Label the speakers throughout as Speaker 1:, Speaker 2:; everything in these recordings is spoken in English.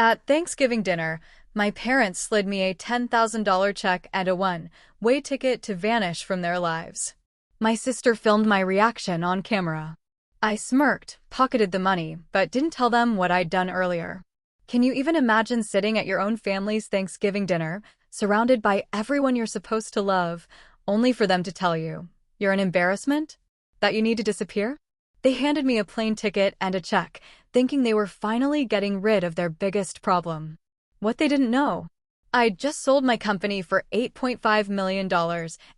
Speaker 1: At Thanksgiving dinner, my parents slid me a $10,000 check and a one-way ticket to vanish from their lives. My sister filmed my reaction on camera. I smirked, pocketed the money, but didn't tell them what I'd done earlier. Can you even imagine sitting at your own family's Thanksgiving dinner, surrounded by everyone you're supposed to love, only for them to tell you you're an embarrassment? That you need to disappear? They handed me a plane ticket and a check, thinking they were finally getting rid of their biggest problem. What they didn't know: I'd just sold my company for $8.5 million,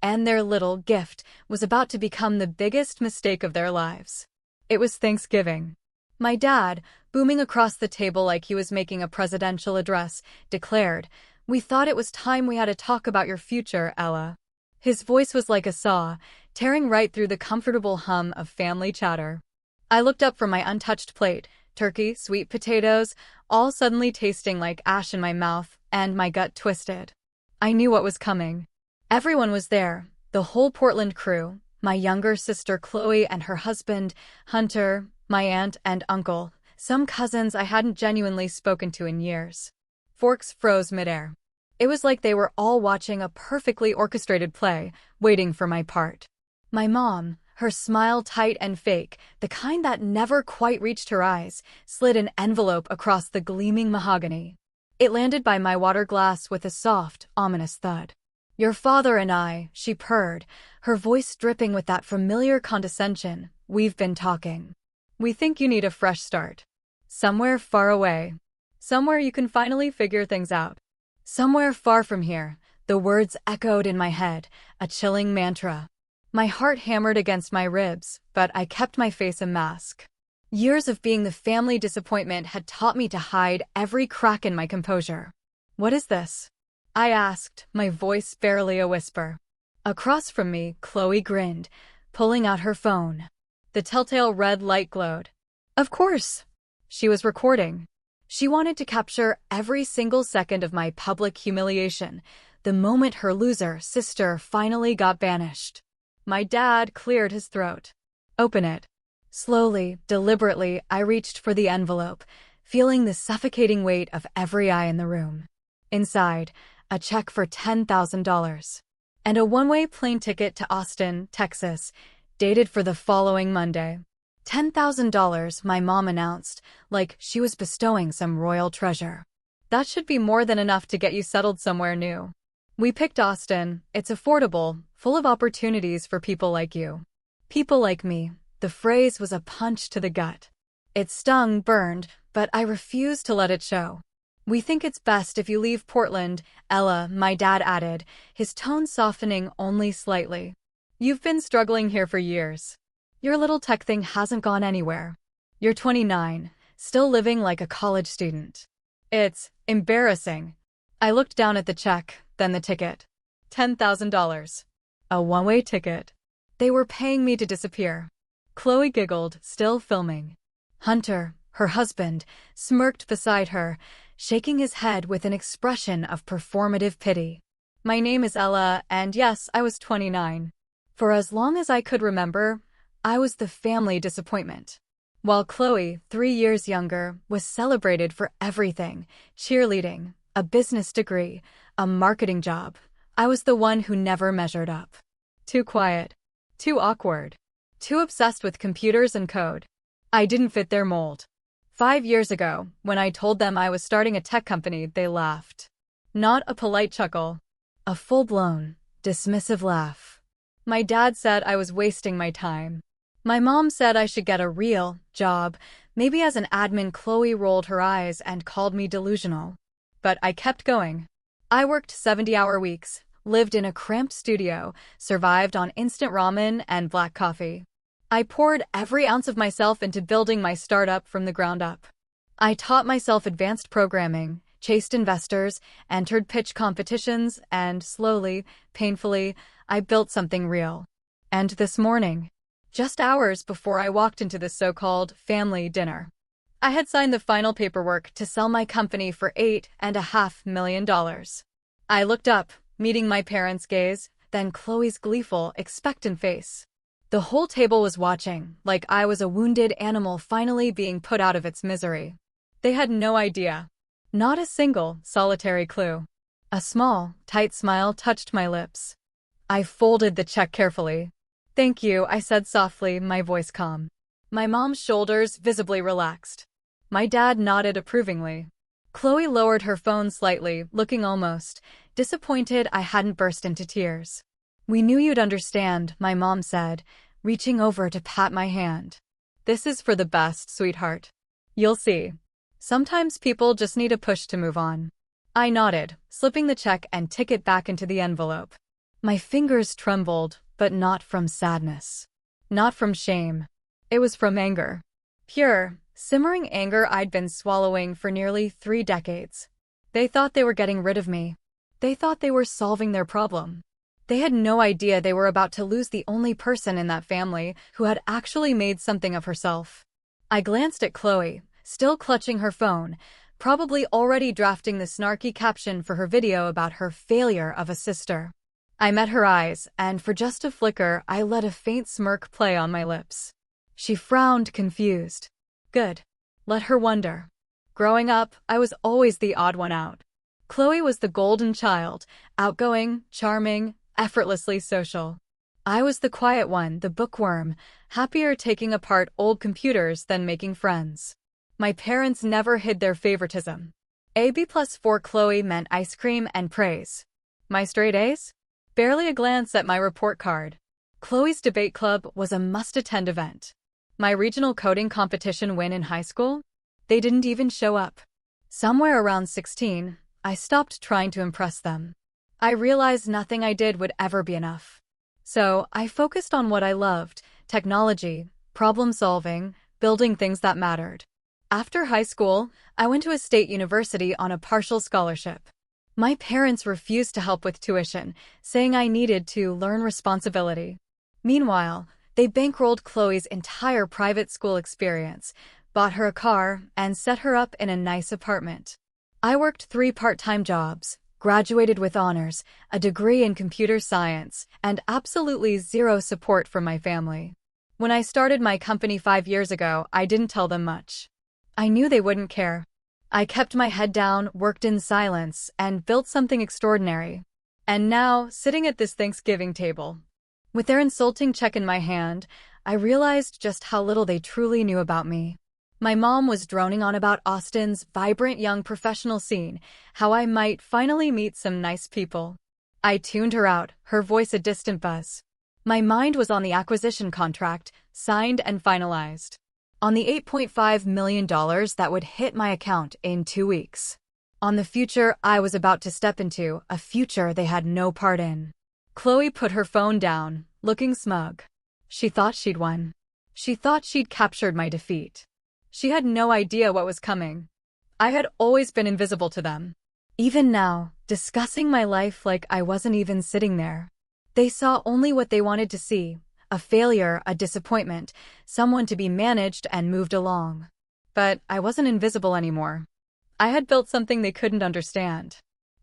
Speaker 1: and their little gift was about to become the biggest mistake of their lives. It was Thanksgiving. My dad, booming across the table like he was making a presidential address, declared, "We thought it was time we had a talk about your future, Ella." His voice was like a saw, tearing right through the comfortable hum of family chatter. I looked up from my untouched plate, turkey, sweet potatoes, all suddenly tasting like ash in my mouth, and my gut twisted. I knew what was coming. Everyone was there, the whole Portland crew, my younger sister Chloe and her husband, Hunter, my aunt and uncle, some cousins I hadn't genuinely spoken to in years. Forks froze midair. It was like they were all watching a perfectly orchestrated play, waiting for my part. My mom, her smile tight and fake, the kind that never quite reached her eyes, slid an envelope across the gleaming mahogany. It landed by my water glass with a soft, ominous thud. "Your father and I," she purred, her voice dripping with that familiar condescension. "We've been talking. We think you need a fresh start. Somewhere far away. Somewhere you can finally figure things out. Somewhere far from here." The words echoed in my head, a chilling mantra. My heart hammered against my ribs, but I kept my face a mask. Years of being the family disappointment had taught me to hide every crack in my composure. "What is this?" I asked, my voice barely a whisper. Across from me, Chloe grinned, pulling out her phone. The telltale red light glowed. Of course! She was recording. She wanted to capture every single second of my public humiliation, the moment her loser sister finally got banished. My dad cleared his throat. "Open it." Slowly, deliberately, I reached for the envelope, feeling the suffocating weight of every eye in the room. Inside, a check for $10,000. And a one-way plane ticket to Austin, Texas, dated for the following Monday. $10,000, my mom announced, like she was bestowing some royal treasure. "That should be more than enough to get you settled somewhere new. We picked Austin. It's affordable, full of opportunities for people like you." People like me. The phrase was a punch to the gut. It stung, burned, but I refused to let it show. "We think it's best if you leave Portland, Ella," my dad added, his tone softening only slightly. "You've been struggling here for years. Your little tech thing hasn't gone anywhere. You're 29, still living like a college student. It's embarrassing." I looked down at the check, then the ticket. $10,000. A one-way ticket. They were paying me to disappear. Chloe giggled, still filming. Hunter, her husband, smirked beside her, shaking his head with an expression of performative pity. My name is Ella, and yes, I was 29. For as long as I could remember, I was the family disappointment. While Chloe, 3 years younger, was celebrated for everything: cheerleading, a business degree, a marketing job, I was the one who never measured up. Too quiet. Too awkward. Too obsessed with computers and code. I didn't fit their mold. 5 years ago, when I told them I was starting a tech company, they laughed. Not a polite chuckle. A full-blown, dismissive laugh. My dad said I was wasting my time. My mom said I should get a real job, maybe as an admin. Chloe rolled her eyes and called me delusional. But I kept going. I worked 70-hour weeks, lived in a cramped studio, survived on instant ramen and black coffee. I poured every ounce of myself into building my startup from the ground up. I taught myself advanced programming, chased investors, entered pitch competitions, and slowly, painfully, I built something real. And this morning, just hours before I walked into the so-called family dinner, I had signed the final paperwork to sell my company for $8.5 million. I looked up, meeting my parents' gaze, then Chloe's gleeful, expectant face. The whole table was watching, like I was a wounded animal finally being put out of its misery. They had no idea. Not a single, solitary clue. A small, tight smile touched my lips. I folded the check carefully. "Thank you," I said softly, my voice calm. My mom's shoulders visibly relaxed. My dad nodded approvingly. Chloe lowered her phone slightly, looking almost disappointed I hadn't burst into tears. "We knew you'd understand," my mom said, reaching over to pat my hand. "This is for the best, sweetheart. You'll see. Sometimes people just need a push to move on." I nodded, slipping the check and ticket back into the envelope. My fingers trembled, but not from sadness. Not from shame. It was from anger. Pure, simmering anger I'd been swallowing for nearly 3 decades. They thought they were getting rid of me. They thought they were solving their problem. They had no idea they were about to lose the only person in that family who had actually made something of herself. I glanced at Chloe, still clutching her phone, probably already drafting the snarky caption for her video about her failure of a sister. I met her eyes, and for just a flicker, I let a faint smirk play on my lips. She frowned, confused. Good. Let her wonder. Growing up, I was always the odd one out. Chloe was the golden child, outgoing, charming, effortlessly social. I was the quiet one, the bookworm, happier taking apart old computers than making friends. My parents never hid their favoritism. A B+ for Chloe meant ice cream and praise. My straight A's? Barely a glance at my report card. Chloe's debate club was a must-attend event. My regional coding competition win in high school? They didn't even show up. Somewhere around 16, I stopped trying to impress them. I realized nothing I did would ever be enough. So, I focused on what I loved: technology, problem-solving, building things that mattered. After high school, I went to a state university on a partial scholarship. My parents refused to help with tuition, saying I needed to learn responsibility. Meanwhile, they bankrolled Chloe's entire private school experience, bought her a car, and set her up in a nice apartment. I worked 3 part-time jobs, graduated with honors, a degree in computer science, and absolutely zero support from my family. When I started my company 5 years ago, I didn't tell them much. I knew they wouldn't care. I kept my head down, worked in silence, and built something extraordinary. And now, sitting at this Thanksgiving table, with their insulting check in my hand, I realized just how little they truly knew about me. My mom was droning on about Austin's vibrant young professional scene, how I might finally meet some nice people. I tuned her out, her voice a distant buzz. My mind was on the acquisition contract, signed and finalized. On the $8.5 million that would hit my account in 2 weeks. On the future I was about to step into, a future they had no part in. Chloe put her phone down, looking smug. She thought she'd won. She thought she'd captured my defeat. She had no idea what was coming. I had always been invisible to them. Even now, discussing my life like I wasn't even sitting there. They saw only what they wanted to see. A failure, a disappointment, someone to be managed and moved along. But I wasn't invisible anymore. I had built something they couldn't understand.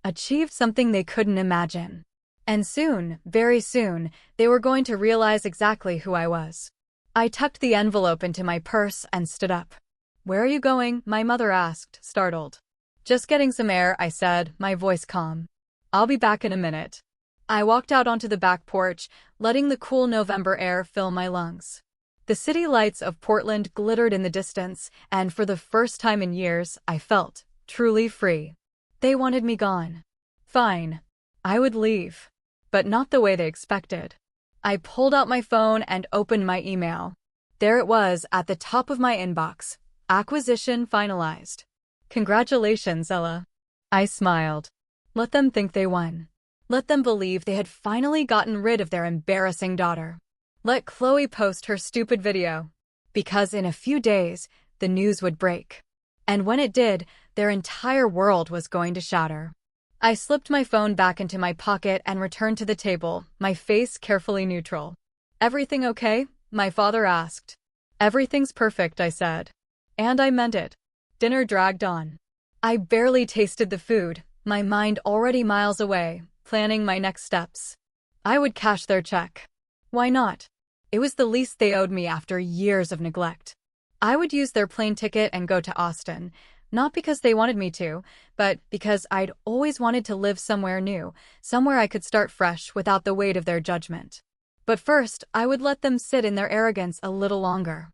Speaker 1: Achieved something they couldn't imagine. And soon, very soon, they were going to realize exactly who I was. I tucked the envelope into my purse and stood up. "Where are you going?" my mother asked, startled. "Just getting some air," I said, my voice calm. "I'll be back in a minute." I walked out onto the back porch, letting the cool November air fill my lungs. The city lights of Portland glittered in the distance, and for the first time in years, I felt truly free. They wanted me gone. Fine. I would leave. But not the way they expected. I pulled out my phone and opened my email. There it was, at the top of my inbox. Acquisition finalized. "Congratulations, Ella." I smiled. Let them think they won. Let them believe they had finally gotten rid of their embarrassing daughter. Let Chloe post her stupid video. Because in a few days, the news would break. And when it did, their entire world was going to shatter. I slipped my phone back into my pocket and returned to the table, my face carefully neutral. "Everything okay?" my father asked. "Everything's perfect," I said. And I meant it. Dinner dragged on. I barely tasted the food, my mind already miles away, planning my next steps. I would cash their check. Why not? It was the least they owed me after years of neglect. I would use their plane ticket and go to Austin, Not because they wanted me to, but because I'd always wanted to live somewhere new, somewhere I could start fresh without the weight of their judgment. But first, I would let them sit in their arrogance a little longer.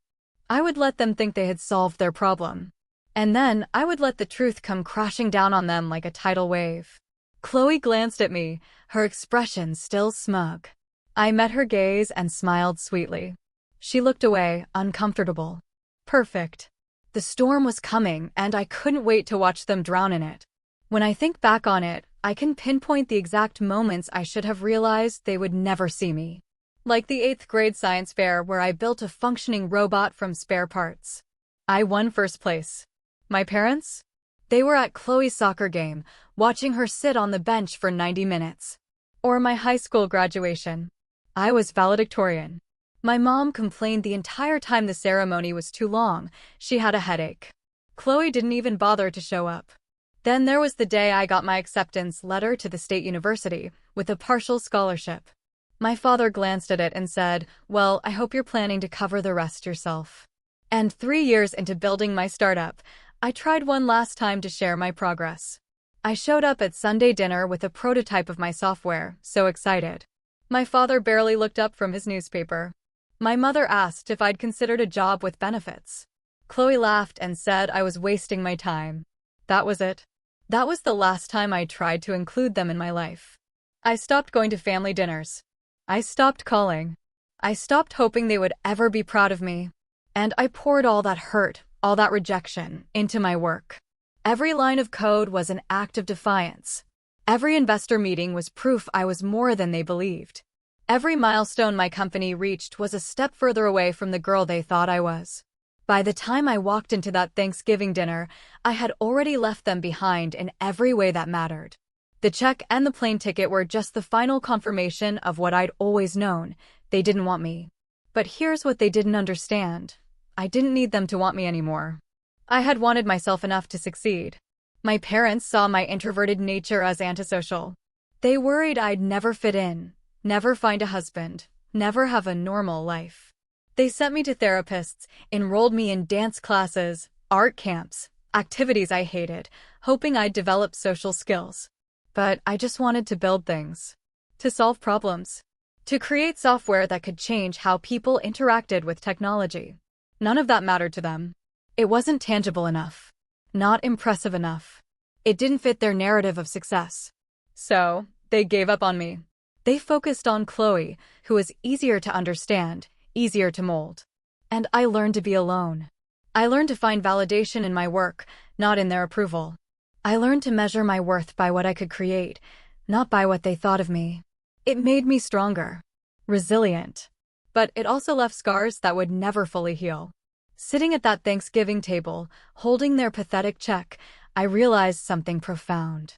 Speaker 1: I would let them think they had solved their problem. And then, I would let the truth come crashing down on them like a tidal wave. Chloe glanced at me, her expression still smug. I met her gaze and smiled sweetly. She looked away, uncomfortable. Perfect. The storm was coming, and I couldn't wait to watch them drown in it. When I think back on it, I can pinpoint the exact moments I should have realized they would never see me. Like the 8th grade science fair where I built a functioning robot from spare parts. I won first place. My parents? They were at Chloe's soccer game, watching her sit on the bench for 90 minutes. Or my high school graduation. I was valedictorian. My mom complained the entire time the ceremony was too long. She had a headache. Chloe didn't even bother to show up. Then there was the day I got my acceptance letter to the state university, with a partial scholarship. My father glanced at it and said, "Well, I hope you're planning to cover the rest yourself." And 3 years into building my startup, I tried one last time to share my progress. I showed up at Sunday dinner with a prototype of my software, so excited. My father barely looked up from his newspaper. My mother asked if I'd considered a job with benefits. Chloe laughed and said I was wasting my time. That was it. That was the last time I tried to include them in my life. I stopped going to family dinners. I stopped calling. I stopped hoping they would ever be proud of me. And I poured all that hurt, all that rejection, into my work. Every line of code was an act of defiance. Every investor meeting was proof I was more than they believed. Every milestone my company reached was a step further away from the girl they thought I was. By the time I walked into that Thanksgiving dinner, I had already left them behind in every way that mattered. The check and the plane ticket were just the final confirmation of what I'd always known. They didn't want me. But here's what they didn't understand. I didn't need them to want me anymore. I had wanted myself enough to succeed. My parents saw my introverted nature as antisocial. They worried I'd never fit in, never find a husband, never have a normal life. They sent me to therapists, enrolled me in dance classes, art camps, activities I hated, hoping I'd develop social skills. But I just wanted to build things. To solve problems. To create software that could change how people interacted with technology. None of that mattered to them. It wasn't tangible enough. Not impressive enough. It didn't fit their narrative of success. So, they gave up on me. They focused on Chloe, who was easier to understand, easier to mold. And I learned to be alone. I learned to find validation in my work, not in their approval. I learned to measure my worth by what I could create, not by what they thought of me. It made me stronger, resilient. But it also left scars that would never fully heal. Sitting at that Thanksgiving table, holding their pathetic check, I realized something profound.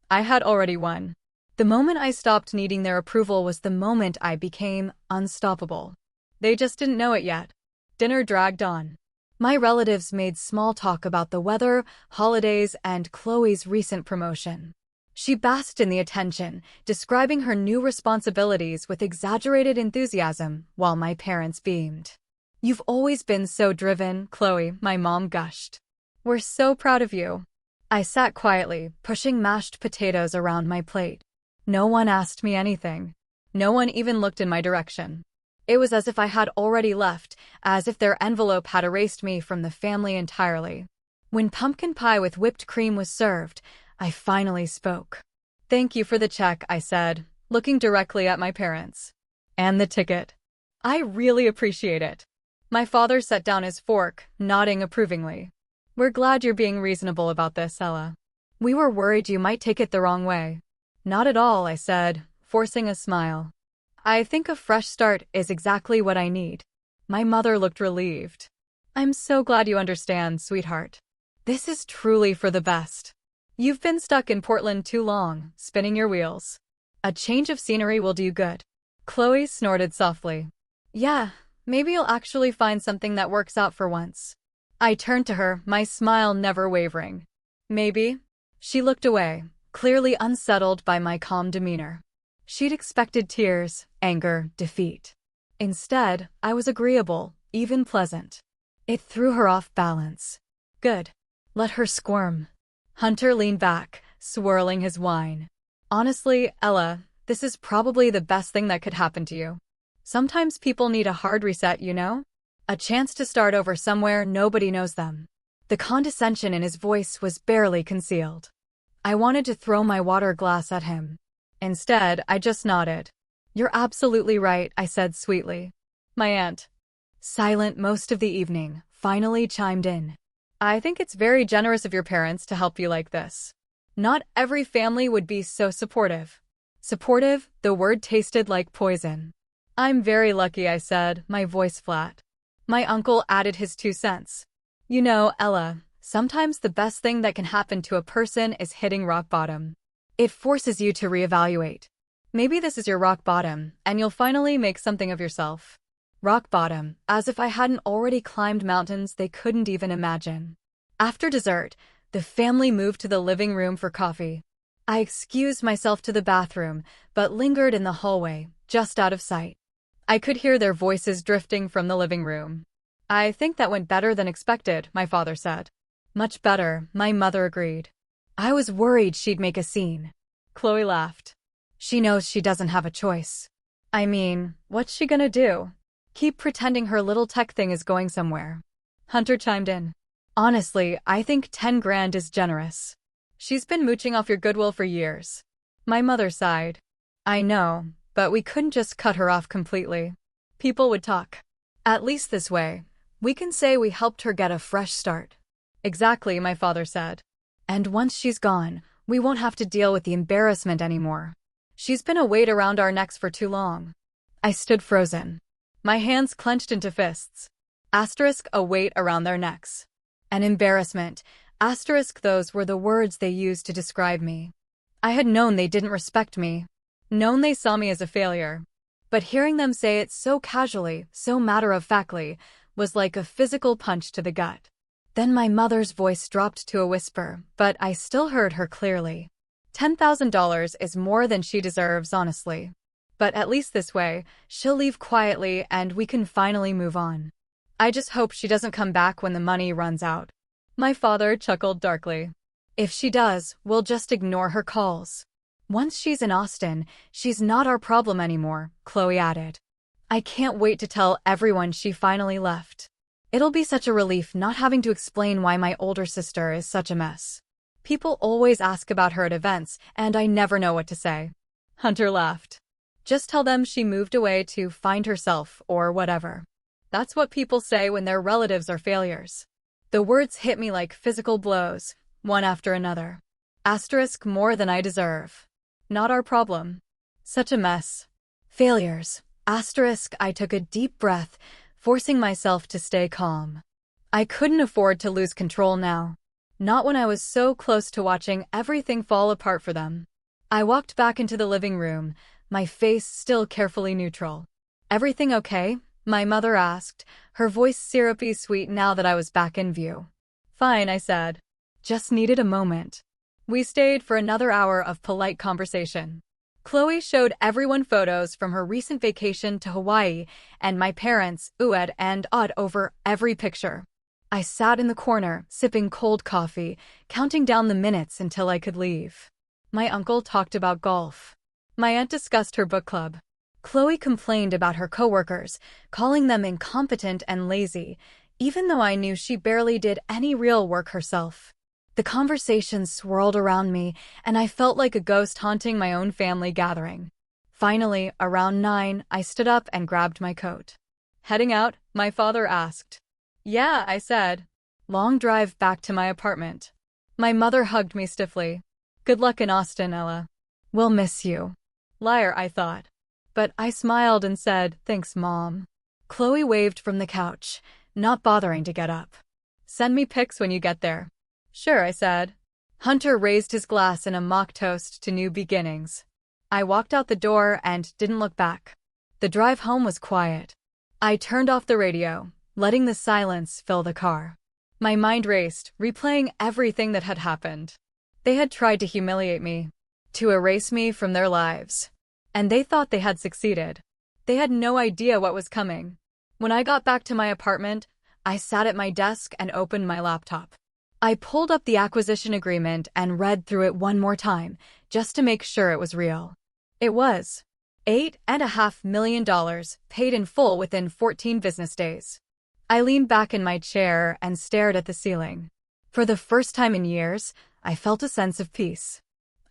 Speaker 1: I had already won. The moment I stopped needing their approval was the moment I became unstoppable. They just didn't know it yet. Dinner dragged on. My relatives made small talk about the weather, holidays, and Chloe's recent promotion. She basked in the attention, describing her new responsibilities with exaggerated enthusiasm, while my parents beamed. "You've always been so driven, Chloe," my mom gushed. "We're so proud of you." I sat quietly, pushing mashed potatoes around my plate. No one asked me anything. No one even looked in my direction. It was as if I had already left, as if their envelope had erased me from the family entirely. When pumpkin pie with whipped cream was served, I finally spoke. "Thank you for the check," I said, looking directly at my parents. "And the ticket. I really appreciate it." My father set down his fork, nodding approvingly. "We're glad you're being reasonable about this, Ella. We were worried you might take it the wrong way." "Not at all," I said, forcing a smile. "I think a fresh start is exactly what I need." My mother looked relieved. "I'm so glad you understand, sweetheart. This is truly for the best. You've been stuck in Portland too long, spinning your wheels. A change of scenery will do you good." Chloe snorted softly. "Yeah, maybe you'll actually find something that works out for once." I turned to her, my smile never wavering. "Maybe?" She looked away, clearly unsettled by my calm demeanor. She'd expected tears, anger, defeat. Instead, I was agreeable, even pleasant. It threw her off balance. "Good. Let her squirm. Hunter leaned back, swirling his wine. Honestly, Ella, this is probably the best thing that could happen to you. Sometimes people need a hard reset, you know? A chance to start over somewhere nobody knows them. The condescension in his voice was barely concealed. I wanted to throw my water glass at him. Instead, I just nodded. You're absolutely right, I said sweetly. My aunt, silent most of the evening, finally chimed in. I think it's very generous of your parents to help you like this. Not every family would be so supportive. Supportive, the word tasted like poison. I'm very lucky, I said, my voice flat. My uncle added his 2 cents. You know, Ella, sometimes the best thing that can happen to a person is hitting rock bottom. It forces you to reevaluate. Maybe this is your rock bottom, and you'll finally make something of yourself. Rock bottom, as if I hadn't already climbed mountains they couldn't even imagine. After dessert, the family moved to the living room for coffee. I excused myself to the bathroom, but lingered in the hallway, just out of sight. I could hear their voices drifting from the living room. I think that went better than expected, my father said. Much better, my mother agreed. I was worried she'd make a scene. Chloe laughed. She knows she doesn't have a choice. I mean, what's she gonna do? Keep pretending her little tech thing is going somewhere. Hunter chimed in. Honestly, I think 10 grand is generous. She's been mooching off your goodwill for years. My mother sighed. I know, but we couldn't just cut her off completely. People would talk. At least this way, we can say we helped her get a fresh start. Exactly, my father said. And once she's gone, we won't have to deal with the embarrassment anymore. She's been a weight around our necks for too long. I stood frozen. My hands clenched into fists. Asterisk, a weight around their necks. An embarrassment. Asterisk, those were the words they used to describe me. I had known they didn't respect me. Known they saw me as a failure. But hearing them say it so casually, so matter-of-factly, was like a physical punch to the gut. Then my mother's voice dropped to a whisper, but I still heard her clearly. $10,000 is more than she deserves, honestly. But at least this way, she'll leave quietly and we can finally move on. I just hope she doesn't come back when the money runs out. My father chuckled darkly. If she does, we'll just ignore her calls. Once she's in Austin, she's not our problem anymore, Chloe added. I can't wait to tell everyone she finally left. It'll be such a relief not having to explain why my older sister is such a mess. People always ask about her at events, and I never know what to say. Hunter laughed. Just tell them she moved away to find herself, or whatever. That's what people say when their relatives are failures. The words hit me like physical blows, one after another. Asterisk, more than I deserve. Not our problem. Such a mess. Failures. Asterisk, I took a deep breath, forcing myself to stay calm. I couldn't afford to lose control now. Not when I was so close to watching everything fall apart for them. I walked back into the living room, my face still carefully neutral. Everything okay? My mother asked, her voice syrupy sweet now that I was back in view. Fine, I said. Just needed a moment. We stayed for another hour of polite conversation. Chloe showed everyone photos from her recent vacation to Hawaii, and my parents oohed and awed over every picture. I sat in the corner, sipping cold coffee, counting down the minutes until I could leave. My uncle talked about golf. My aunt discussed her book club. Chloe complained about her coworkers, calling them incompetent and lazy, even though I knew she barely did any real work herself. The conversation swirled around me, and I felt like a ghost haunting my own family gathering. Finally, around 9, I stood up and grabbed my coat. Heading out? My father asked. Yeah, I said. Long drive back to my apartment. My mother hugged me stiffly. Good luck in Austin, Ella. We'll miss you. Liar, I thought. But I smiled and said, thanks, Mom. Chloe waved from the couch, not bothering to get up. Send me pics when you get there. Sure, I said. Hunter raised his glass in a mock toast to new beginnings. I walked out the door and didn't look back. The drive home was quiet. I turned off the radio, letting the silence fill the car. My mind raced, replaying everything that had happened. They had tried to humiliate me, to erase me from their lives. And they thought they had succeeded. They had no idea what was coming. When I got back to my apartment, I sat at my desk and opened my laptop. I pulled up the acquisition agreement and read through it one more time, just to make sure it was real. It was. $8.5 million, paid in full within 14 business days. I leaned back in my chair and stared at the ceiling. For the first time in years, I felt a sense of peace.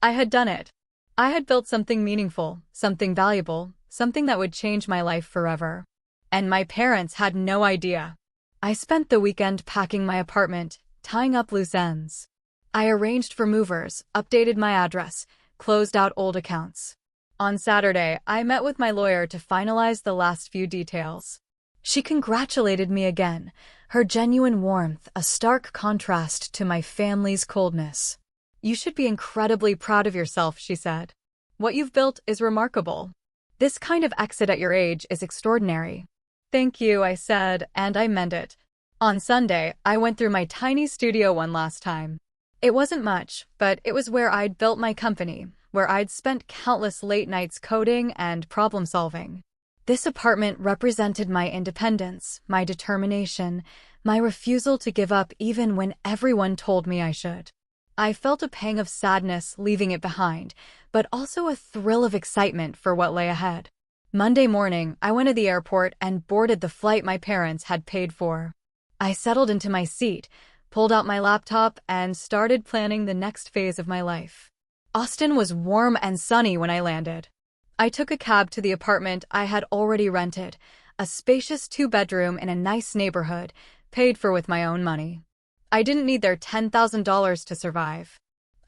Speaker 1: I had done it. I had built something meaningful, something valuable, something that would change my life forever. And my parents had no idea. I spent the weekend packing my apartment, tying up loose ends. I arranged for movers, updated my address, closed out old accounts. On Saturday, I met with my lawyer to finalize the last few details. She congratulated me again, her genuine warmth a stark contrast to my family's coldness. "You should be incredibly proud of yourself," she said. "What you've built is remarkable. This kind of exit at your age is extraordinary." "Thank you," I said, and I meant it. On Sunday, I went through my tiny studio one last time. It wasn't much, but it was where I'd built my company, where I'd spent countless late nights coding and problem-solving. This apartment represented my independence, my determination, my refusal to give up even when everyone told me I should. I felt a pang of sadness leaving it behind, but also a thrill of excitement for what lay ahead. Monday morning, I went to the airport and boarded the flight my parents had paid for. I settled into my seat, pulled out my laptop, and started planning the next phase of my life. Austin was warm and sunny when I landed. I took a cab to the apartment I had already rented, a spacious 2-bedroom in a nice neighborhood, paid for with my own money. I didn't need their $10,000 to survive.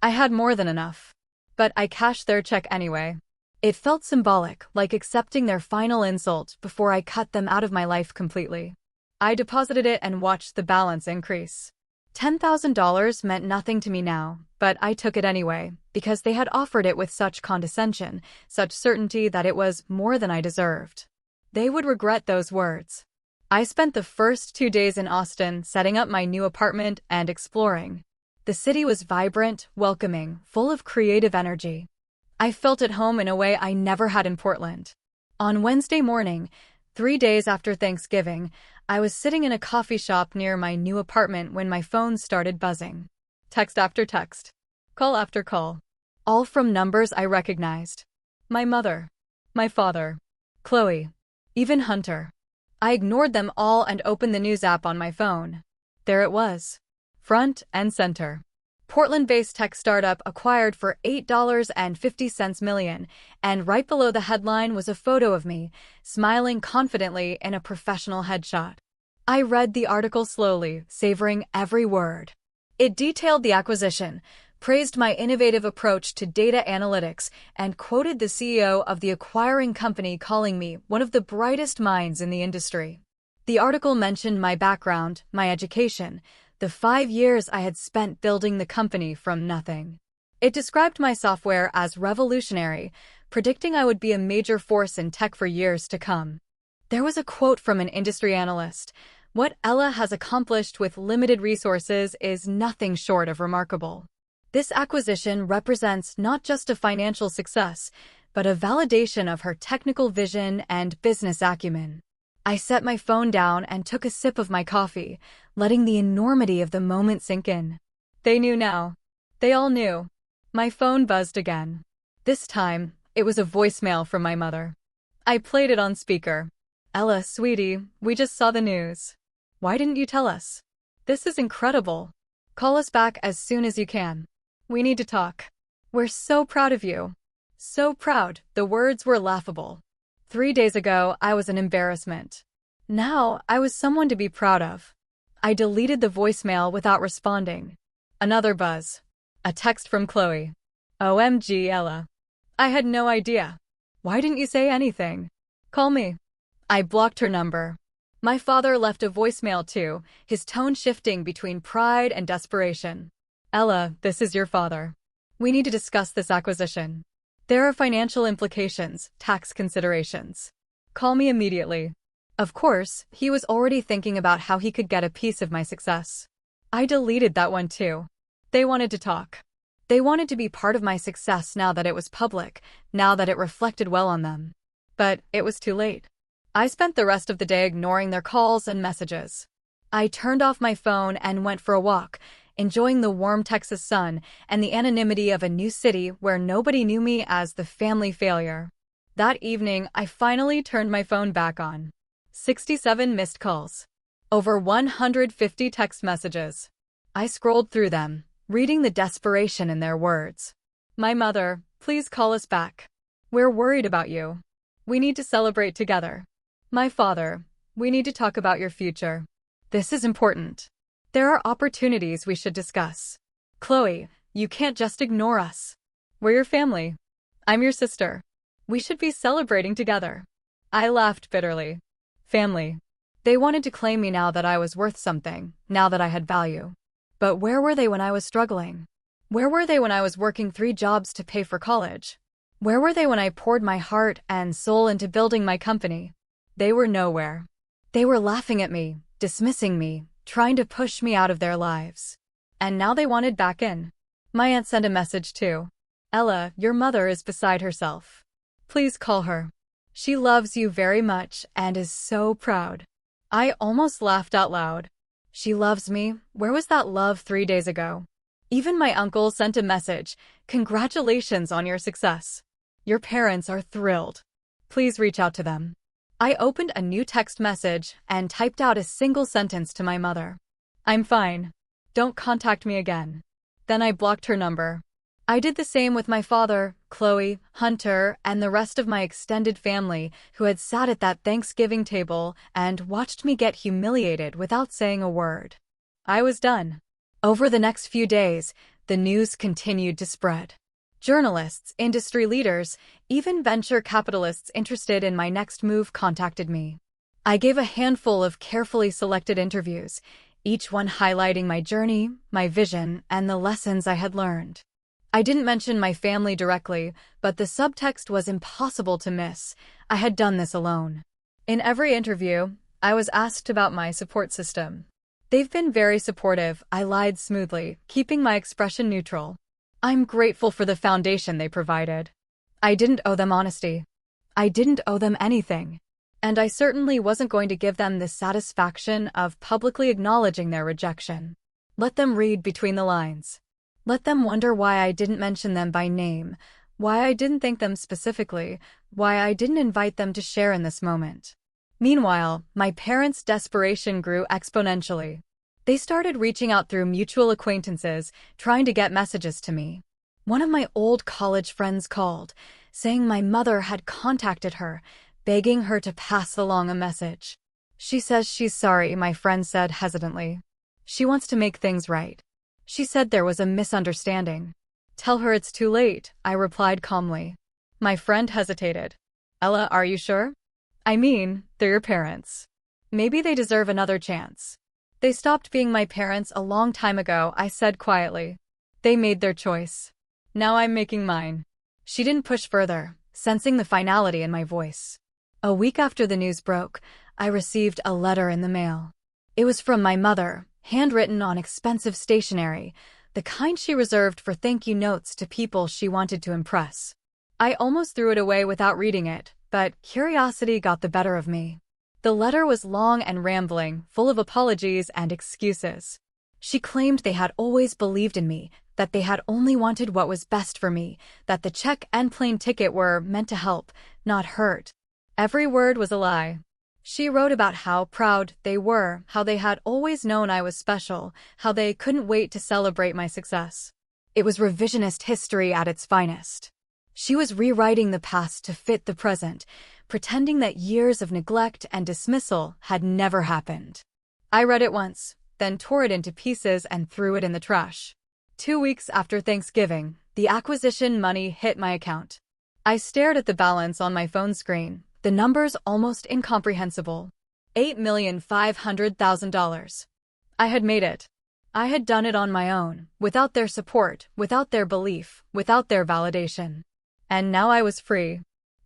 Speaker 1: I had more than enough. But I cashed their check anyway. It felt symbolic, like accepting their final insult before I cut them out of my life completely. I deposited it and watched the balance increase. $10,000 meant nothing to me now, but I took it anyway, because they had offered it with such condescension, such certainty that it was more than I deserved. They would regret those words. I spent the first 2 days in Austin setting up my new apartment and exploring. The city was vibrant, welcoming, full of creative energy. I felt at home in a way I never had in Portland. On Wednesday morning, 3 days after Thanksgiving, I was sitting in a coffee shop near my new apartment when my phone started buzzing. Text after text. Call after call. All from numbers I recognized. My mother. My father. Chloe. Even Hunter. I ignored them all and opened the news app on my phone. There it was. Front and center. Portland-based tech startup acquired for $8.50 million, and right below the headline was a photo of me, smiling confidently in a professional headshot. I read the article slowly, savoring every word. It detailed the acquisition, praised my innovative approach to data analytics, and quoted the CEO of the acquiring company calling me one of the brightest minds in the industry. The article mentioned my background, my education, the 5 years I had spent building the company from nothing. It described my software as revolutionary, predicting I would be a major force in tech for years to come. There was a quote from an industry analyst: "What Ella has accomplished with limited resources is nothing short of remarkable." This acquisition represents not just a financial success, but a validation of her technical vision and business acumen. I set my phone down and took a sip of my coffee, letting the enormity of the moment sink in. They knew now. They all knew. My phone buzzed again. This time, it was a voicemail from my mother. I played it on speaker. "Ella, sweetie, we just saw the news. Why didn't you tell us? This is incredible. Call us back as soon as you can. We need to talk. We're so proud of you." So proud, the words were laughable. 3 days ago, I was an embarrassment. Now, I was someone to be proud of. I deleted the voicemail without responding. Another buzz. A text from Chloe. "OMG, Ella. I had no idea. Why didn't you say anything? Call me." I blocked her number. My father left a voicemail too, his tone shifting between pride and desperation. "Ella, this is your father. We need to discuss this acquisition. There are financial implications, tax considerations. Call me immediately." Of course, he was already thinking about how he could get a piece of my success. I deleted that one too. They wanted to talk. They wanted to be part of my success now that it was public, now that it reflected well on them. But it was too late. I spent the rest of the day ignoring their calls and messages. I turned off my phone and went for a walk, enjoying the warm Texas sun and the anonymity of a new city where nobody knew me as the family failure. That evening, I finally turned my phone back on. 67 missed calls. Over 150 text messages. I scrolled through them, reading the desperation in their words. My mother, please call us back. We're worried about you. We need to celebrate together. My father, we need to talk about your future. This is important. There are opportunities we should discuss. Chloe, you can't just ignore us. We're your family. I'm your sister. We should be celebrating together. I laughed bitterly. Family. They wanted to claim me now that I was worth something, now that I had value. But where were they when I was struggling? Where were they when I was working 3 jobs to pay for college? Where were they when I poured my heart and soul into building my company? They were nowhere. They were laughing at me, dismissing me, trying to push me out of their lives. And now they wanted back in. My aunt sent a message too. Ella, your mother is beside herself. Please call her. She loves you very much and is so proud. I almost laughed out loud. She loves me. Where was that love 3 days ago? Even my uncle sent a message. Congratulations on your success. Your parents are thrilled. Please reach out to them. I opened a new text message and typed out a single sentence to my mother. I'm fine. Don't contact me again. Then I blocked her number. I did the same with my father, Chloe, Hunter, and the rest of my extended family who had sat at that Thanksgiving table and watched me get humiliated without saying a word. I was done. Over the next few days, the news continued to spread. Journalists, industry leaders, even venture capitalists interested in my next move contacted me. I gave a handful of carefully selected interviews, each one highlighting my journey, my vision, and the lessons I had learned. I didn't mention my family directly, but the subtext was impossible to miss. I had done this alone. In every interview, I was asked about my support system. They've been very supportive, I lied smoothly, keeping my expression neutral. I'm grateful for the foundation they provided. I didn't owe them honesty. I didn't owe them anything. And I certainly wasn't going to give them the satisfaction of publicly acknowledging their rejection. Let them read between the lines. Let them wonder why I didn't mention them by name, why I didn't thank them specifically, why I didn't invite them to share in this moment. Meanwhile, my parents' desperation grew exponentially. They started reaching out through mutual acquaintances, trying to get messages to me. One of my old college friends called, saying my mother had contacted her, begging her to pass along a message. She says she's sorry, my friend said hesitantly. She wants to make things right. She said there was a misunderstanding. Tell her it's too late, I replied calmly. My friend hesitated. Ella, are you sure? I mean, they're your parents. Maybe they deserve another chance. They stopped being my parents a long time ago, I said quietly. They made their choice. Now I'm making mine. She didn't push further, sensing the finality in my voice. A week after the news broke, I received a letter in the mail. It was from my mother, handwritten on expensive stationery, the kind she reserved for thank you notes to people she wanted to impress. I almost threw it away without reading it, but curiosity got the better of me. The letter was long and rambling, full of apologies and excuses. She claimed they had always believed in me, that they had only wanted what was best for me, that the check and plane ticket were meant to help, not hurt. Every word was a lie. She wrote about how proud they were, how they had always known I was special, how they couldn't wait to celebrate my success. It was revisionist history at its finest. She was rewriting the past to fit the present, pretending that years of neglect and dismissal had never happened. I read it once, then tore it into pieces and threw it in the trash. 2 weeks after Thanksgiving, the acquisition money hit my account. I stared at the balance on my phone screen, the numbers almost incomprehensible. $8,500,000. I had made it. I had done it on my own, without their support, without their belief, without their validation. And now I was free.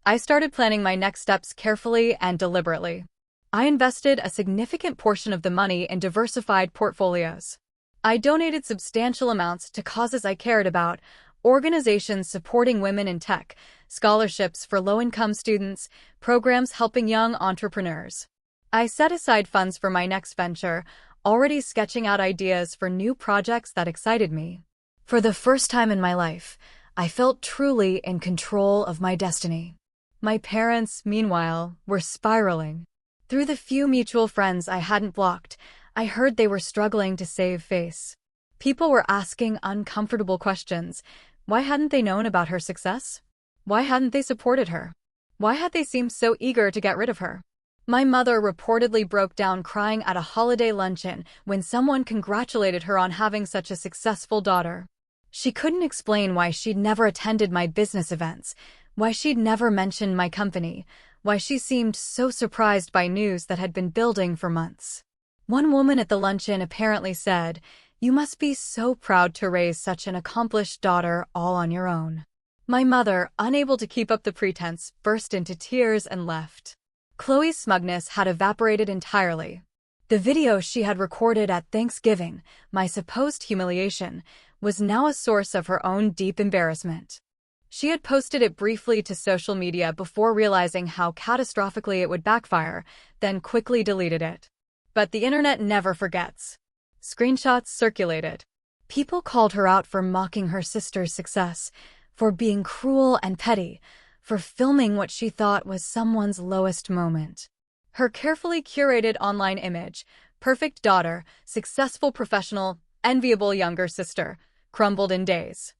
Speaker 1: I started planning my next steps carefully and deliberately. I invested a significant portion of the money in diversified portfolios. I donated substantial amounts to causes I cared about, organizations supporting women in tech, scholarships for low-income students, programs helping young entrepreneurs. I set aside funds for my next venture, already sketching out ideas for new projects that excited me. For the first time in my life, I felt truly in control of my destiny. My parents, meanwhile, were spiraling. Through the few mutual friends I hadn't blocked, I heard they were struggling to save face. People were asking uncomfortable questions. Why hadn't they known about her success? Why hadn't they supported her? Why had they seemed so eager to get rid of her? My mother reportedly broke down crying at a holiday luncheon when someone congratulated her on having such a successful daughter. She couldn't explain why she'd never attended my business events, why she'd never mentioned my company, why she seemed so surprised by news that had been building for months. One woman at the luncheon apparently said, "You must be so proud to raise such an accomplished daughter all on your own." My mother, unable to keep up the pretense, burst into tears and left. Chloe's smugness had evaporated entirely. The video she had recorded at Thanksgiving, my supposed humiliation, was now a source of her own deep embarrassment. She had posted it briefly to social media before realizing how catastrophically it would backfire, then quickly deleted it. But the internet never forgets. Screenshots circulated. People called her out for mocking her sister's success, for being cruel and petty, for filming what she thought was someone's lowest moment. Her carefully curated online image, perfect daughter, successful professional, enviable younger sister, crumbled in days.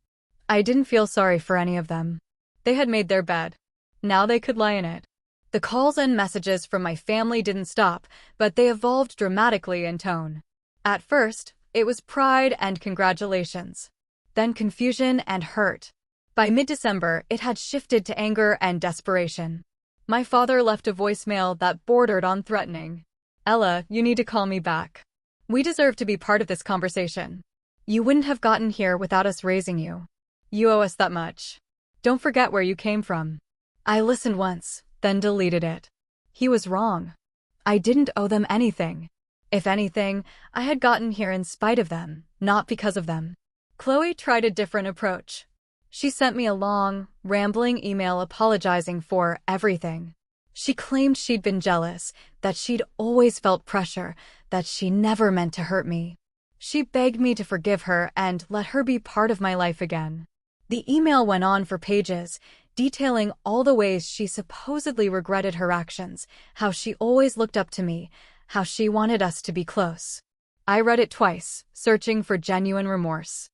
Speaker 1: I didn't feel sorry for any of them. They had made their bed. Now they could lie in it. The calls and messages from my family didn't stop, but they evolved dramatically in tone. At first, it was pride and congratulations. Then confusion and hurt. By mid-December, it had shifted to anger and desperation. My father left a voicemail that bordered on threatening. "Ella, you need to call me back. We deserve to be part of this conversation. You wouldn't have gotten here without us raising you. You owe us that much. Don't forget where you came from." I listened once, then deleted it. He was wrong. I didn't owe them anything. If anything, I had gotten here in spite of them, not because of them. Chloe tried a different approach. She sent me a long, rambling email apologizing for everything. She claimed she'd been jealous, that she'd always felt pressure, that she never meant to hurt me. She begged me to forgive her and let her be part of my life again. The email went on for pages, detailing all the ways she supposedly regretted her actions, how she always looked up to me, how she wanted us to be close. I read it twice, searching for genuine remorse.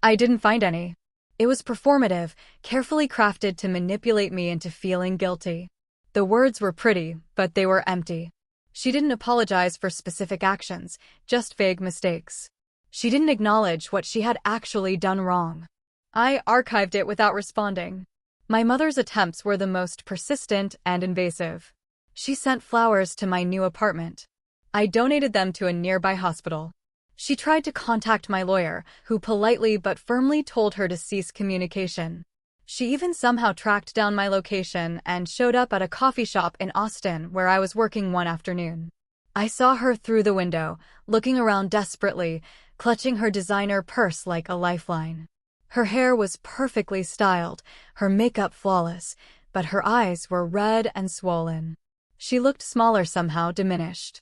Speaker 1: I didn't find any. It was performative, carefully crafted to manipulate me into feeling guilty. The words were pretty, but they were empty. She didn't apologize for specific actions, just vague mistakes. She didn't acknowledge what she had actually done wrong. I archived it without responding. My mother's attempts were the most persistent and invasive. She sent flowers to my new apartment. I donated them to a nearby hospital. She tried to contact my lawyer, who politely but firmly told her to cease communication. She even somehow tracked down my location and showed up at a coffee shop in Austin where I was working one afternoon. I saw her through the window, looking around desperately, clutching her designer purse like a lifeline. Her hair was perfectly styled, her makeup flawless, but her eyes were red and swollen. She looked smaller somehow, diminished.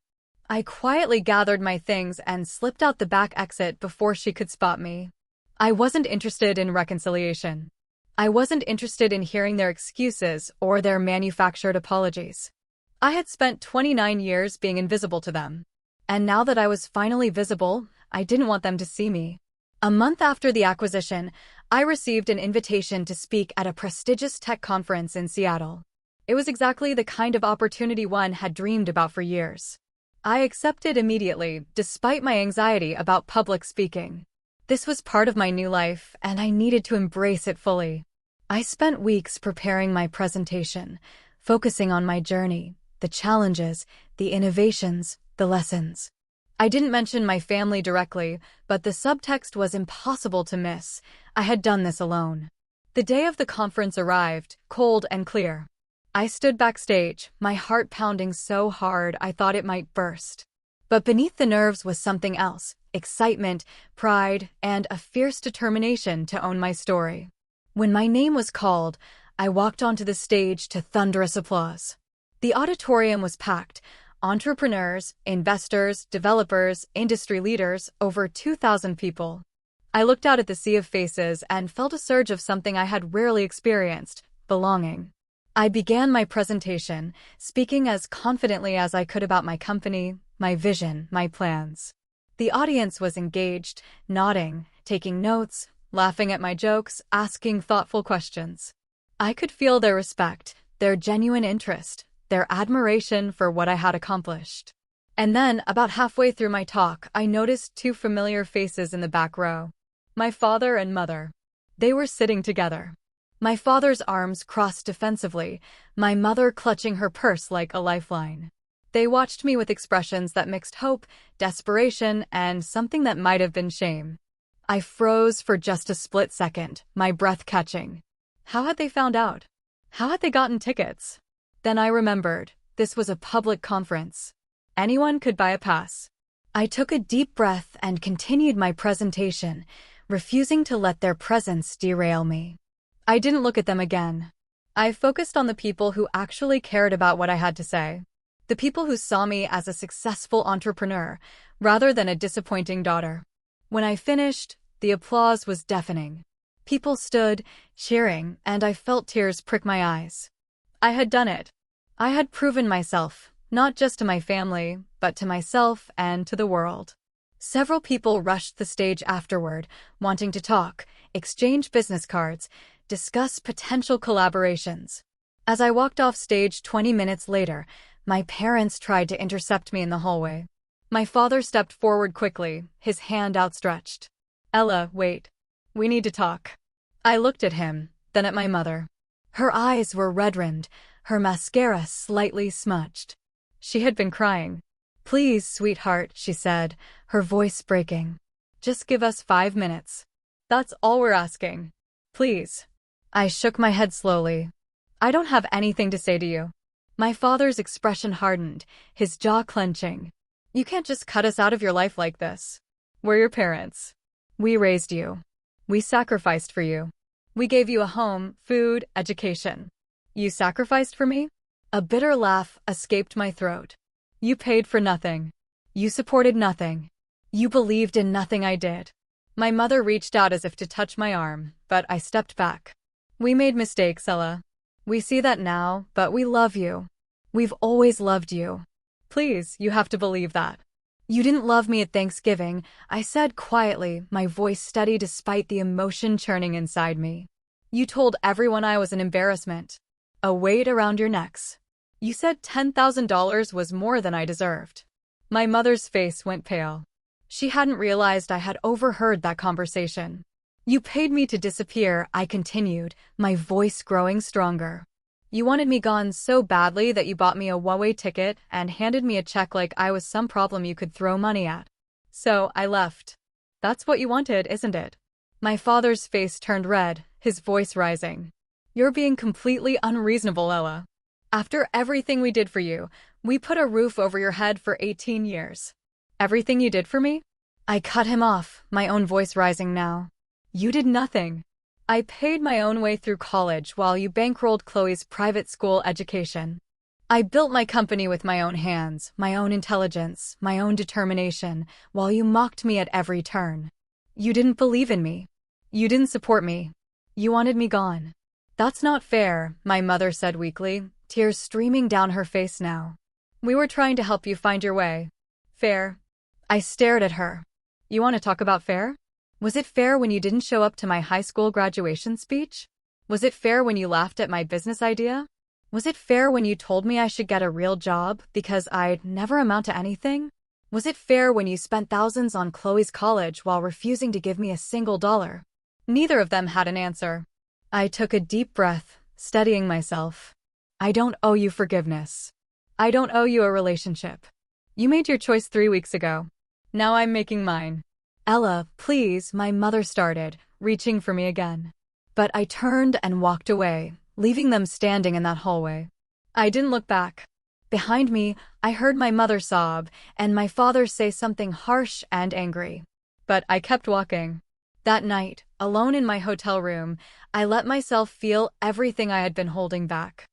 Speaker 1: I quietly gathered my things and slipped out the back exit before she could spot me. I wasn't interested in reconciliation. I wasn't interested in hearing their excuses or their manufactured apologies. I had spent 29 years being invisible to them. And now that I was finally visible, I didn't want them to see me. A month after the acquisition, I received an invitation to speak at a prestigious tech conference in Seattle. It was exactly the kind of opportunity one had dreamed about for years. I accepted immediately, despite my anxiety about public speaking. This was part of my new life, and I needed to embrace it fully. I spent weeks preparing my presentation, focusing on my journey, the challenges, the innovations, the lessons. I didn't mention my family directly, but the subtext was impossible to miss. I had done this alone. The day of the conference arrived, cold and clear. I stood backstage, my heart pounding so hard I thought it might burst. But beneath the nerves was something else, excitement, pride, and a fierce determination to own my story. When my name was called, I walked onto the stage to thunderous applause. The auditorium was packed, entrepreneurs, investors, developers, industry leaders, over 2,000 people. I looked out at the sea of faces and felt a surge of something I had rarely experienced: belonging. I began my presentation, speaking as confidently as I could about my company, my vision, my plans. The audience was engaged, nodding, taking notes, laughing at my jokes, asking thoughtful questions. I could feel their respect, their genuine interest, their admiration for what I had accomplished. And then, about halfway through my talk, I noticed two familiar faces in the back row. My father and mother. They were sitting together. My father's arms crossed defensively, my mother clutching her purse like a lifeline. They watched me with expressions that mixed hope, desperation, and something that might have been shame. I froze for just a split second, my breath catching. How had they found out? How had they gotten tickets? Then I remembered, this was a public conference. Anyone could buy a pass. I took a deep breath and continued my presentation, refusing to let their presence derail me. I didn't look at them again. I focused on the people who actually cared about what I had to say. The people who saw me as a successful entrepreneur, rather than a disappointing daughter. When I finished, the applause was deafening. People stood, cheering, and I felt tears prick my eyes. I had done it. I had proven myself, not just to my family, but to myself and to the world. Several people rushed the stage afterward, wanting to talk, exchange business cards, discuss potential collaborations. As I walked off stage 20 minutes later, my parents tried to intercept me in the hallway. My father stepped forward quickly, his hand outstretched. "Ella, wait. We need to talk." I looked at him, then at my mother. Her eyes were red-rimmed, her mascara slightly smudged. She had been crying. "Please, sweetheart," she said, her voice breaking. "Just give us 5 minutes. That's all we're asking. Please." I shook my head slowly. "I don't have anything to say to you." My father's expression hardened, his jaw clenching. "You can't just cut us out of your life like this. We're your parents. We raised you. We sacrificed for you. We gave you a home, food, education. You sacrificed for me?" A bitter laugh escaped my throat. "You paid for nothing. You supported nothing. You believed in nothing I did." My mother reached out as if to touch my arm, but I stepped back. "We made mistakes, Ella. We see that now, but we love you. We've always loved you. Please, you have to believe that." "You didn't love me at Thanksgiving," I said quietly, my voice steady despite the emotion churning inside me. "You told everyone I was an embarrassment. A weight around your necks. You said $10,000 was more than I deserved." My mother's face went pale. She hadn't realized I had overheard that conversation. "You paid me to disappear," I continued, my voice growing stronger. "You wanted me gone so badly that you bought me a one-way ticket and handed me a check like I was some problem you could throw money at. So I left. That's what you wanted, isn't it?" My father's face turned red, his voice rising. "You're being completely unreasonable, Ella. After everything we did for you, we put a roof over your head for 18 years. Everything you did for me?" I cut him off, my own voice rising now. "You did nothing. I paid my own way through college while you bankrolled Chloe's private school education. I built my company with my own hands, my own intelligence, my own determination, while you mocked me at every turn. You didn't believe in me. You didn't support me. You wanted me gone." "That's not fair," my mother said weakly, tears streaming down her face now. "We were trying to help you find your way." "Fair?" I stared at her. "You want to talk about fair? Was it fair when you didn't show up to my high school graduation speech? Was it fair when you laughed at my business idea? Was it fair when you told me I should get a real job because I'd never amount to anything? Was it fair when you spent thousands on Chloe's college while refusing to give me a single dollar?" Neither of them had an answer. I took a deep breath, steadying myself. "I don't owe you forgiveness. I don't owe you a relationship. You made your choice 3 weeks ago. Now I'm making mine." "Ella, please," my mother started, reaching for me again. But I turned and walked away, leaving them standing in that hallway. I didn't look back. Behind me, I heard my mother sob, and my father say something harsh and angry. But I kept walking. That night, alone in my hotel room, I let myself feel everything I had been holding back.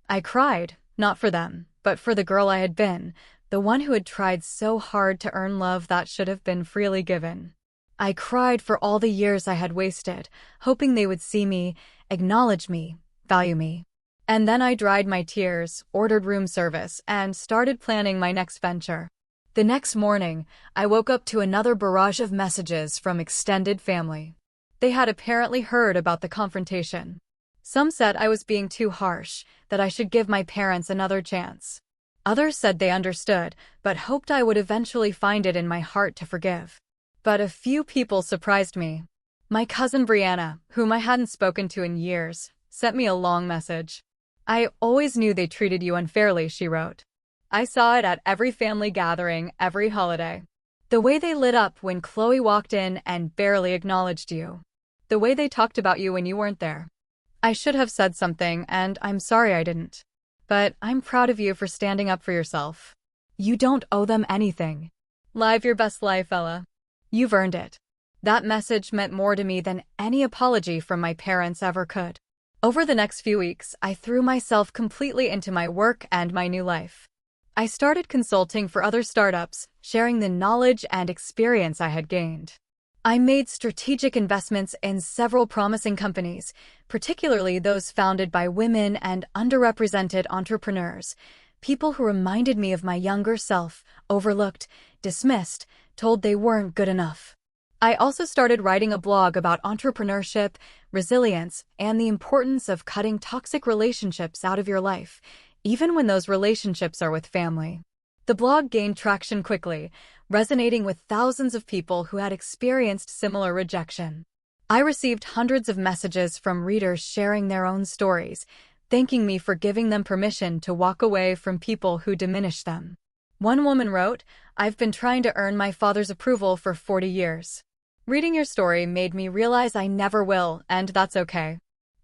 Speaker 1: I cried, not for them, but for the girl I had been, the one who had tried so hard to earn love that should have been freely given. I cried for all the years I had wasted, hoping they would see me, acknowledge me, value me. And then I dried my tears, ordered room service, and started planning my next venture. The next morning, I woke up to another barrage of messages from extended family. They had apparently heard about the confrontation. Some said I was being too harsh, that I should give my parents another chance. Others said they understood, but hoped I would eventually find it in my heart to forgive. But a few people surprised me. My cousin Brianna, whom I hadn't spoken to in years, sent me a long message. "I always knew they treated you unfairly," she wrote. "I saw it at every family gathering, every holiday. The way they lit up when Chloe walked in and barely acknowledged you. The way they talked about you when you weren't there. I should have said something, and I'm sorry I didn't. But I'm proud of you for standing up for yourself. You don't owe them anything. Live your best life, Ella. You've earned it." That message meant more to me than any apology from my parents ever could. Over the next few weeks, I threw myself completely into my work and my new life. I started consulting for other startups, sharing the knowledge and experience I had gained. I made strategic investments in several promising companies, particularly those founded by women and underrepresented entrepreneurs, people who reminded me of my younger self, overlooked, dismissed, told they weren't good enough. I also started writing a blog about entrepreneurship, resilience, and the importance of cutting toxic relationships out of your life, even when those relationships are with family. The blog gained traction quickly, resonating with thousands of people who had experienced similar rejection. I received hundreds of messages from readers sharing their own stories, thanking me for giving them permission to walk away from people who diminished them. One woman wrote, "I've been trying to earn my father's approval for 40 years. Reading your story made me realize I never will, and that's okay.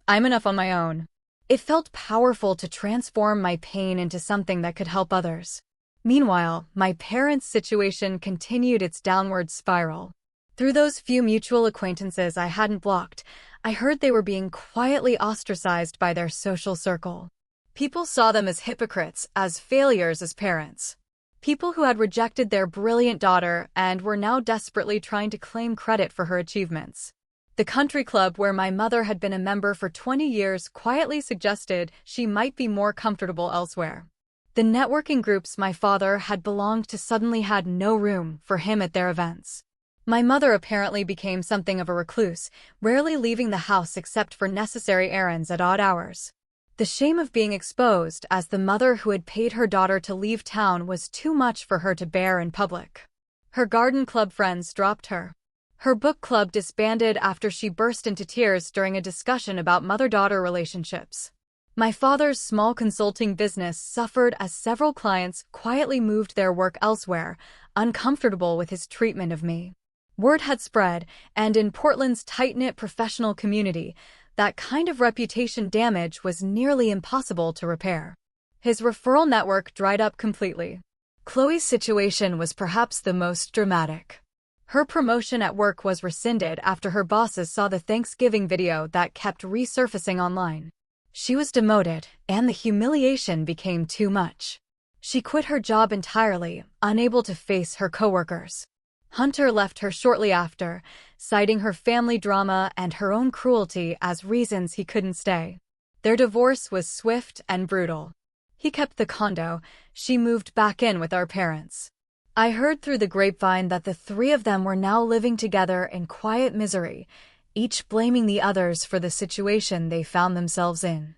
Speaker 1: I'm enough on my own." It felt powerful to transform my pain into something that could help others. Meanwhile, my parents' situation continued its downward spiral. Through those few mutual acquaintances I hadn't blocked, I heard they were being quietly ostracized by their social circle. People saw them as hypocrites, as failures as parents. People who had rejected their brilliant daughter and were now desperately trying to claim credit for her achievements. The country club where my mother had been a member for 20 years quietly suggested she might be more comfortable elsewhere. The networking groups my father had belonged to suddenly had no room for him at their events. My mother apparently became something of a recluse, rarely leaving the house except for necessary errands at odd hours. The shame of being exposed as the mother who had paid her daughter to leave town was too much for her to bear in public. Her garden club friends dropped her. Her book club disbanded after she burst into tears during a discussion about mother-daughter relationships. My father's small consulting business suffered as several clients quietly moved their work elsewhere, uncomfortable with his treatment of me. Word had spread, and in Portland's tight-knit professional community, that kind of reputation damage was nearly impossible to repair. His referral network dried up completely. Chloe's situation was perhaps the most dramatic. Her promotion at work was rescinded after her bosses saw the Thanksgiving video that kept resurfacing online. She was demoted, and the humiliation became too much. She quit her job entirely, unable to face her coworkers. Hunter left her shortly after, citing her family drama and her own cruelty as reasons he couldn't stay. Their divorce was swift and brutal. He kept the condo, she moved back in with our parents. I heard through the grapevine that the three of them were now living together in quiet misery, each blaming the others for the situation they found themselves in.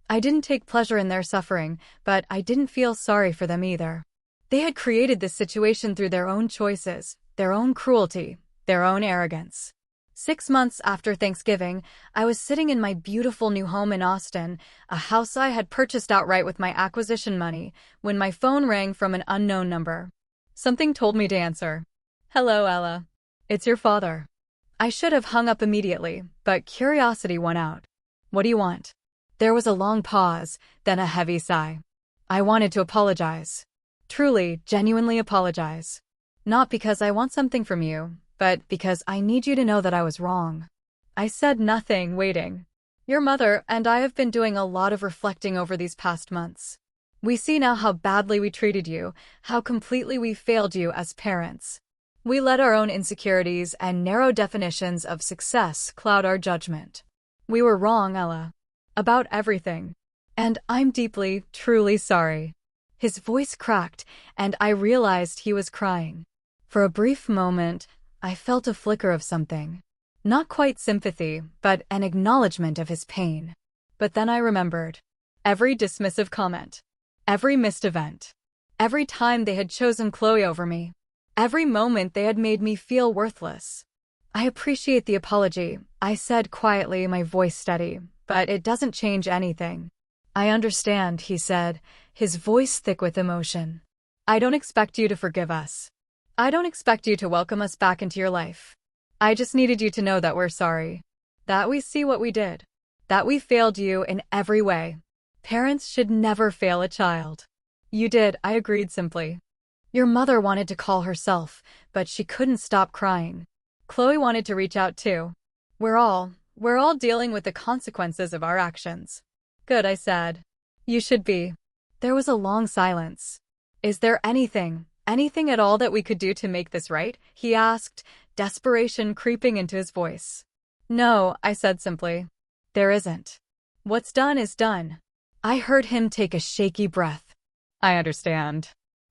Speaker 1: I didn't take pleasure in their suffering, but I didn't feel sorry for them either. They had created this situation through their own choices, their own cruelty, their own arrogance. 6 months after Thanksgiving, I was sitting in my beautiful new home in Austin, a house I had purchased outright with my acquisition money, when my phone rang from an unknown number. Something told me to answer. "Hello, Ella. It's your father." I should have hung up immediately, but curiosity won out. "What do you want?" There was a long pause, then a heavy sigh. "I wanted to apologize. Truly, genuinely apologize. Not because I want something from you, but because I need you to know that I was wrong." I said nothing, waiting. "Your mother and I have been doing a lot of reflecting over these past months. We see now how badly we treated you, how completely we failed you as parents. We let our own insecurities and narrow definitions of success cloud our judgment. We were wrong, Ella. About everything. And I'm deeply, truly sorry." His voice cracked, and I realized he was crying. For a brief moment, I felt a flicker of something. Not quite sympathy, but an acknowledgement of his pain. But then I remembered. Every dismissive comment. Every missed event. Every time they had chosen Chloe over me. Every moment they had made me feel worthless. "I appreciate the apology," I said quietly, my voice steady, "but it doesn't change anything." "I understand," he said, his voice thick with emotion. "I don't expect you to forgive us. I don't expect you to welcome us back into your life. I just needed you to know that we're sorry. That we see what we did. That we failed you in every way. Parents should never fail a child." "You did," I agreed simply. "Your mother wanted to call herself, but she couldn't stop crying. Chloe wanted to reach out too. We're all dealing with the consequences of our actions." "Good," I said. "You should be." There was a long silence. "Is there anything at all that we could do to make this right?" he asked, desperation creeping into his voice. "No," I said simply. "There isn't. What's done is done." I heard him take a shaky breath. "I understand.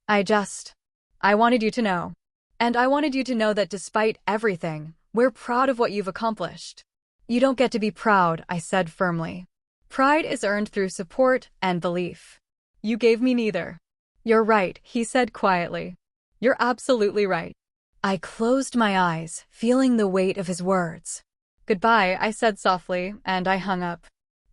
Speaker 1: I wanted you to know. And I wanted you to know that despite everything, we're proud of what you've accomplished." "You don't get to be proud," I said firmly. "Pride is earned through support and belief. You gave me neither." "You're right," he said quietly. "You're absolutely right." I closed my eyes, feeling the weight of his words. "Goodbye," I said softly, and I hung up.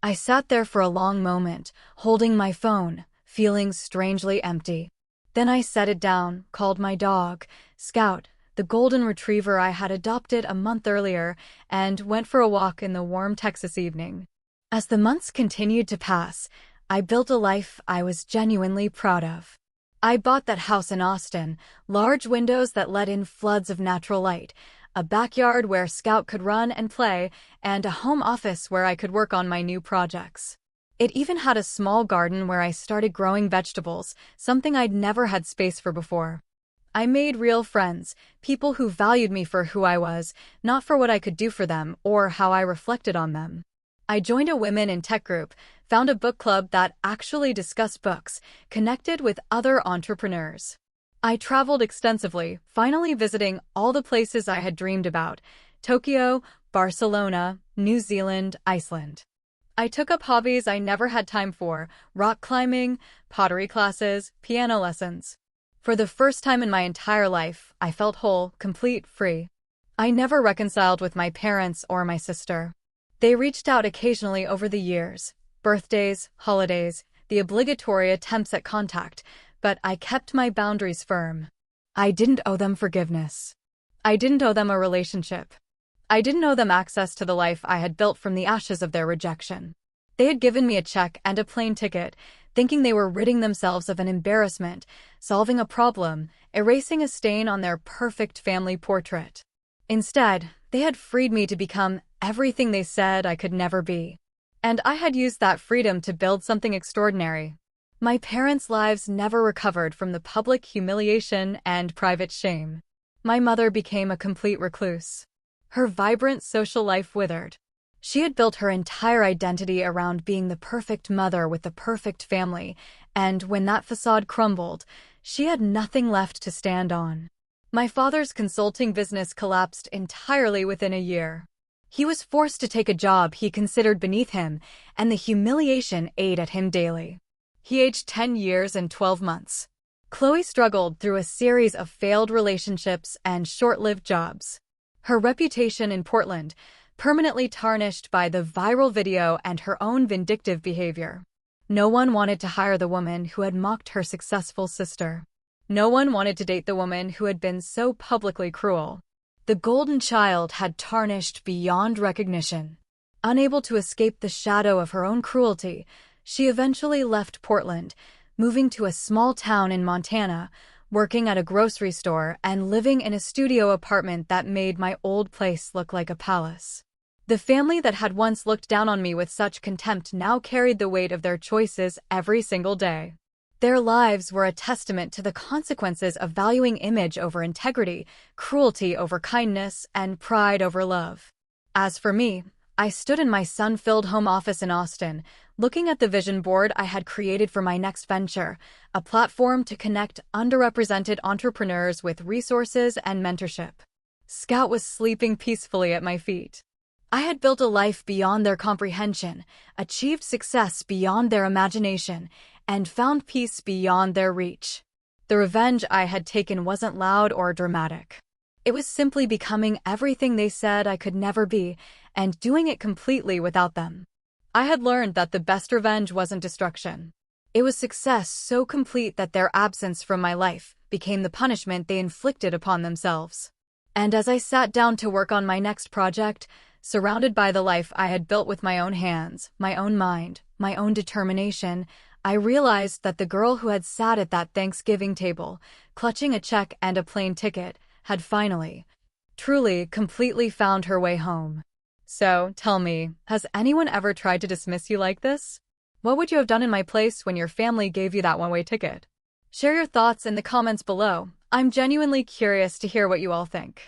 Speaker 1: I sat there for a long moment, holding my phone, feeling strangely empty. Then I set it down, called my dog, Scout, the golden retriever I had adopted a month earlier, and went for a walk in the warm Texas evening. As the months continued to pass, I built a life I was genuinely proud of. I bought that house in Austin, large windows that let in floods of natural light, a backyard where Scout could run and play, and a home office where I could work on my new projects. It even had a small garden where I started growing vegetables, something I'd never had space for before. I made real friends, people who valued me for who I was, not for what I could do for them or how I reflected on them. I joined a women in tech group, found a book club that actually discussed books, connected with other entrepreneurs. I traveled extensively, finally visiting all the places I had dreamed about: Tokyo, Barcelona, New Zealand, Iceland. I took up hobbies I never had time for: rock climbing, pottery classes, piano lessons. For the first time in my entire life, I felt whole, complete, free. I never reconciled with my parents or my sister. They reached out occasionally over the years, birthdays, holidays, the obligatory attempts at contact, but I kept my boundaries firm. I didn't owe them forgiveness. I didn't owe them a relationship. I didn't owe them access to the life I had built from the ashes of their rejection. They had given me a check and a plane ticket, thinking they were ridding themselves of an embarrassment, solving a problem, erasing a stain on their perfect family portrait. Instead, they had freed me to become everything they said I could never be. And I had used that freedom to build something extraordinary. My parents' lives never recovered from the public humiliation and private shame. My mother became a complete recluse. Her vibrant social life withered. She had built her entire identity around being the perfect mother with the perfect family, and when that facade crumbled, she had nothing left to stand on. My father's consulting business collapsed entirely within a year. He was forced to take a job he considered beneath him, and the humiliation ate at him daily. He aged 10 years and 12 months. Chloe struggled through a series of failed relationships and short-lived jobs. Her reputation in Portland, permanently tarnished by the viral video and her own vindictive behavior. No one wanted to hire the woman who had mocked her successful sister. No one wanted to date the woman who had been so publicly cruel. The golden child had tarnished beyond recognition. Unable to escape the shadow of her own cruelty, she eventually left Portland, moving to a small town in Montana, working at a grocery store and living in a studio apartment that made my old place look like a palace. The family that had once looked down on me with such contempt now carried the weight of their choices every single day. Their lives were a testament to the consequences of valuing image over integrity, cruelty over kindness, and pride over love. As for me, I stood in my sun-filled home office in Austin, looking at the vision board I had created for my next venture, a platform to connect underrepresented entrepreneurs with resources and mentorship. Scout was sleeping peacefully at my feet. I had built a life beyond their comprehension, achieved success beyond their imagination, and found peace beyond their reach. The revenge I had taken wasn't loud or dramatic. It was simply becoming everything they said I could never be, and doing it completely without them. I had learned that the best revenge wasn't destruction. It was success so complete that their absence from my life became the punishment they inflicted upon themselves. And as I sat down to work on my next project, surrounded by the life I had built with my own hands, my own mind, my own determination, I realized that the girl who had sat at that Thanksgiving table, clutching a check and a plane ticket, had finally, truly, completely found her way home. So, tell me, has anyone ever tried to dismiss you like this? What would you have done in my place when your family gave you that one-way ticket? Share your thoughts in the comments below. I'm genuinely curious to hear what you all think.